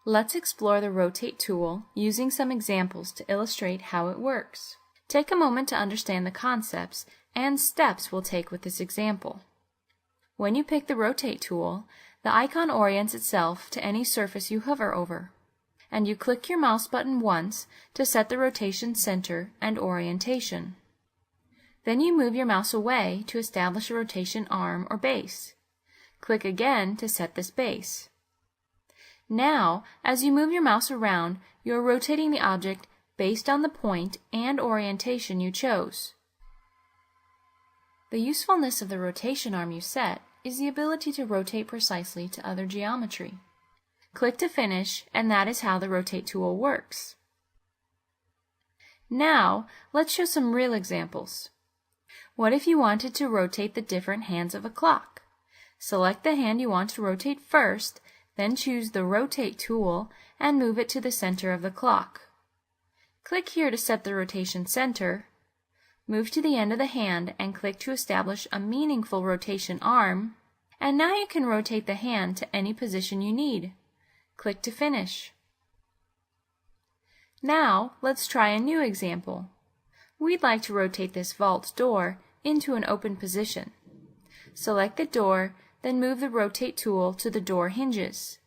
Let's explore the Rotate tool using some examples to illustrate how it works. Take a moment to understand the concepts and steps we'll take with this example. When you pick the Rotate tool, the icon orients itself to any surface you hover over, and you click your mouse button once to set the rotation center and orientation. Then you move your mouse away to establish a rotation arm or base. Click again to set this base. Now, as you move your mouse around, you are rotating the object based on the point and orientation you chose. The usefulness of the rotation arm you set is the ability to rotate precisely to other geometry. Click to finish, and that is how the Rotate tool works. Now, let's show some real examples. What if you wanted to rotate the different hands of a clock? Select the hand you want to rotate first, then choose the Rotate tool and move it to the center of the clock. Click here to set the rotation center. Move to the end of the hand and click to establish a meaningful rotation arm. And now you can rotate the hand to any position you need. Click to finish. Now, let's try a new example. We'd like to rotate this vault door into an open position. Select the door, then move the Rotate tool to the door hinges.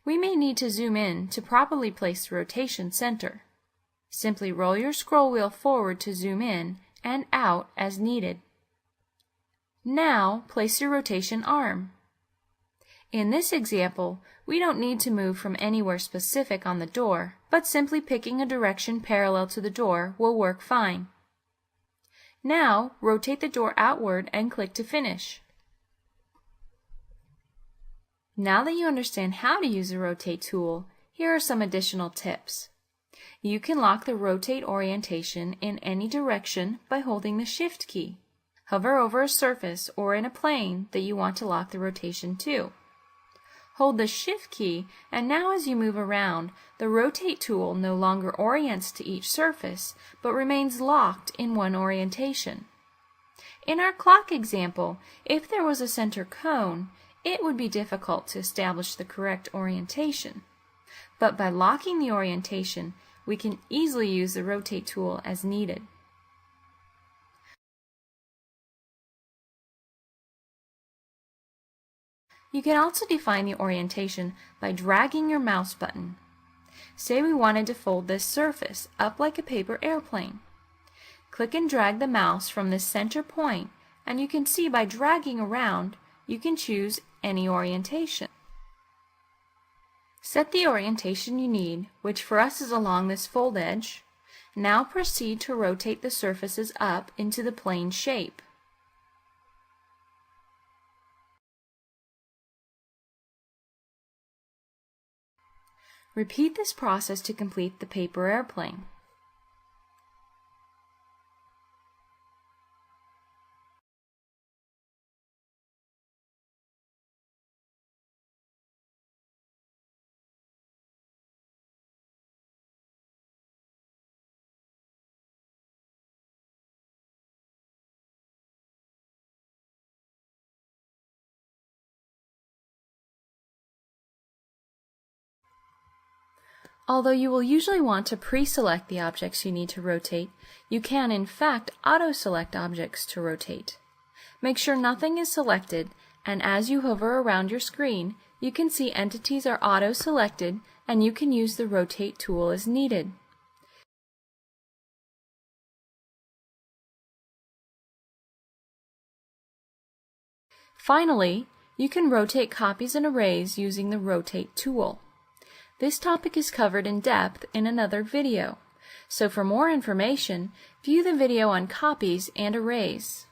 We may need to zoom in to properly place the rotation center. Simply roll your scroll wheel forward to zoom in and out as needed. Now, place your rotation arm. In this example, we don't need to move from anywhere specific on the door, but simply picking a direction parallel to the door will work fine. Now, rotate the door outward and click to finish. Now that you understand how to use the Rotate tool, here are some additional tips. You can lock the rotate orientation in any direction by holding the Shift key. Hover over a surface or in a plane that you want to lock the rotation to. Hold the Shift key, and now as you move around, the Rotate tool no longer orients to each surface, but remains locked in one orientation. In our clock example, if there was a center cone, it would be difficult to establish the correct orientation. But by locking the orientation, we can easily use the Rotate tool as needed. You can also define the orientation by dragging your mouse button. Say we wanted to fold this surface up like a paper airplane. Click and drag the mouse from the center point, and you can see by dragging around, you can choose any orientation. Set the orientation you need, which for us is along this fold edge. Now proceed to rotate the surfaces up into the plane shape. Repeat this process to complete the paper airplane. Although you will usually want to pre-select the objects you need to rotate, you can in fact auto-select objects to rotate. Make sure nothing is selected, and as you hover around your screen, you can see entities are auto-selected and you can use the Rotate tool as needed. Finally, you can rotate copies and arrays using the Rotate tool. This topic is covered in depth in another video, so for more information, view the video on copies and arrays.